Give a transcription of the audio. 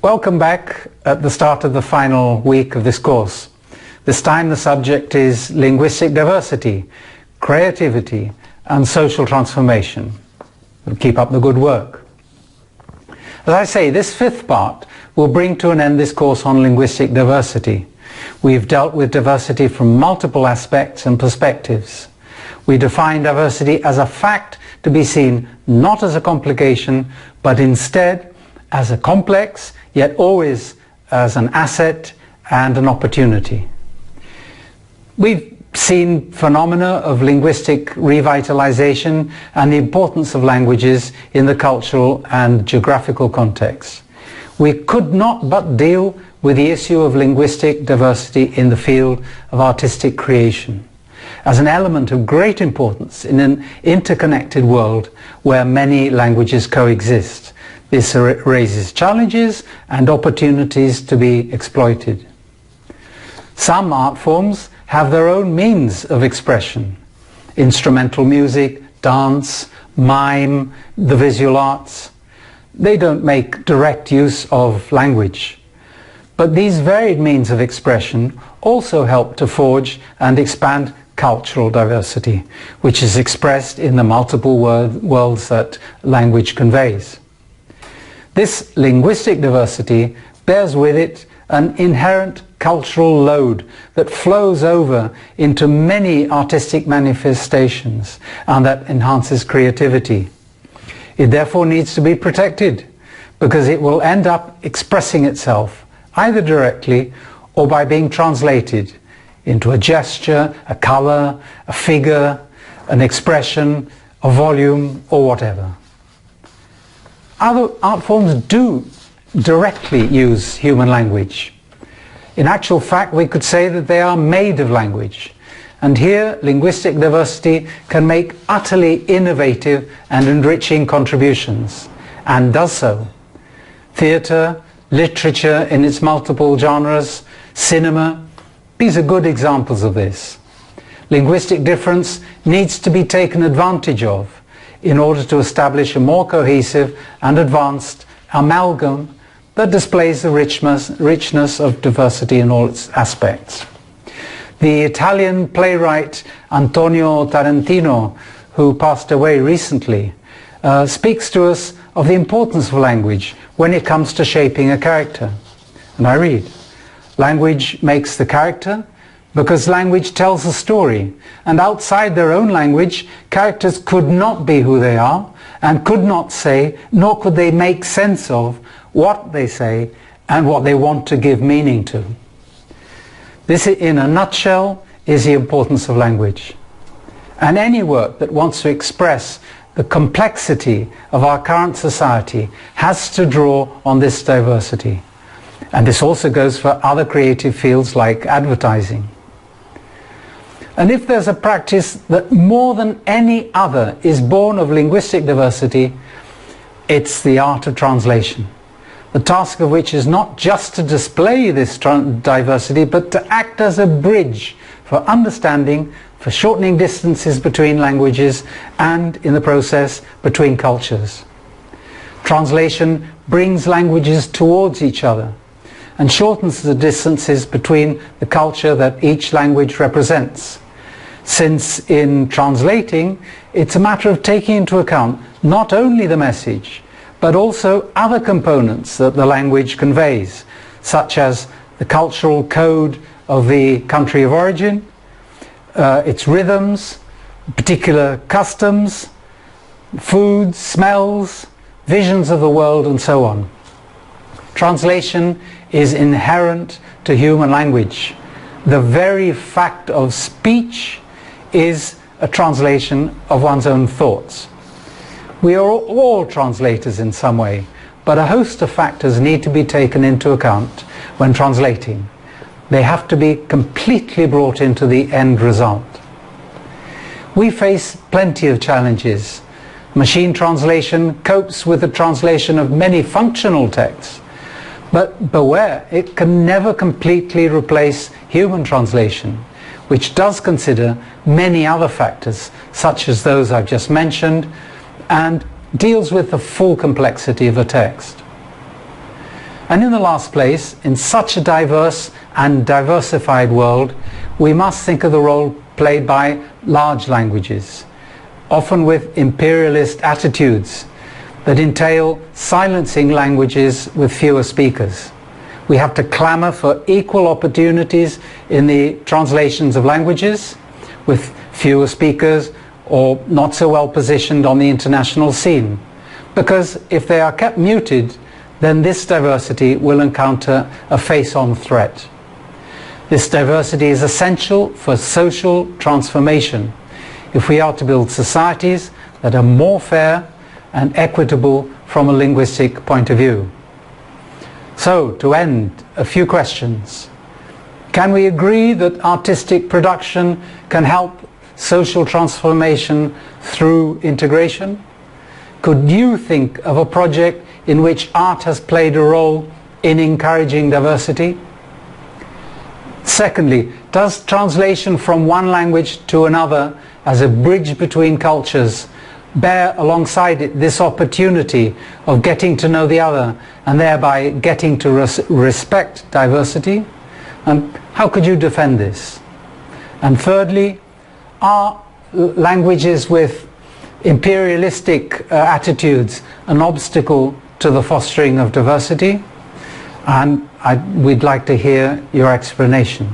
Welcome back at the start of the final week of this course. This time the subject is linguistic diversity, creativity and social transformation. Keep up the good work. As I say, this fifth part will bring to an end this course on linguistic diversity. We've dealt with diversity from multiple aspects and perspectives. We define diversity as a fact to be seen not as a complication, but instead as a complex, yet always as an asset and an opportunity. We've seen phenomena of linguistic revitalization and the importance of languages in the cultural and geographical context. We could not but deal with the issue of linguistic diversity in the field of artistic creation, as an element of great importance in an interconnected world where many languages coexist. This raises challenges and opportunities to be exploited. Some art forms have their own means of expression: instrumental music, dance, mime, the visual arts. They don't make direct use of language. But these varied means of expression also help to forge and expand cultural diversity, which is expressed in the multiple worlds that language conveys. This linguistic diversity bears with it an inherent cultural load that flows over into many artistic manifestations and that enhances creativity. It therefore needs to be protected, because it will end up expressing itself either directly or by being translated into a gesture, a color, a figure, an expression, a volume, or whatever. Other art forms do directly use human language. In actual fact, we could say that they are made of language. And here, linguistic diversity can make utterly innovative and enriching contributions, and does so. Theatre, literature in its multiple genres, cinema, these are good examples of this. Linguistic difference needs to be taken advantage of in order to establish a more cohesive and advanced amalgam that displays the richness of diversity in all its aspects. The Italian playwright Antonio Tarantino, who passed away recently, speaks to us of the importance of language when it comes to shaping a character. And I read, "Language makes the character because language tells a story, and outside their own language, characters could not be who they are and could not say, nor could they make sense of what they say and what they want to give meaning to." This, in a nutshell, is the importance of language. And any work that wants to express the complexity of our current society has to draw on this diversity. And this also goes for other creative fields like advertising. And if there's a practice that more than any other is born of linguistic diversity, it's the art of translation. The task of which is not just to display this diversity, but to act as a bridge for understanding, for shortening distances between languages, and in the process between cultures. Translation brings languages towards each other and shortens the distances between the culture that each language represents, since in translating it's a matter of taking into account not only the message but also other components that the language conveys, such as the cultural code of the country of origin, its rhythms, particular customs, foods, smells, visions of the world, and so on. Translation is inherent to human language. The very fact of speech is a translation of one's own thoughts. We are all translators in some way, but a host of factors need to be taken into account when translating. They have to be completely brought into the end result. We face plenty of challenges. Machine translation copes with the translation of many functional texts, but beware, it can never completely replace human translation, which does consider many other factors, such as those I've just mentioned, and deals with the full complexity of a text. And in the last place, in such a diverse and diversified world, we must think of the role played by large languages, often with imperialist attitudes that entail silencing languages with fewer speakers. We have to clamour for equal opportunities in the translations of languages with fewer speakers or not so well positioned on the international scene. Because if they are kept muted, then this diversity will encounter a face-on threat. This diversity is essential for social transformation if we are to build societies that are more fair and equitable from a linguistic point of view. So, to end, a few questions. Can we agree that artistic production can help social transformation through integration? Could you think of a project in which art has played a role in encouraging diversity? Secondly, does translation from one language to another as a bridge between cultures bear alongside it this opportunity of getting to know the other and thereby getting to respect diversity? And how could you defend this? And thirdly, are languages with imperialistic attitudes an obstacle to the fostering of diversity? And we'd like to hear your explanation.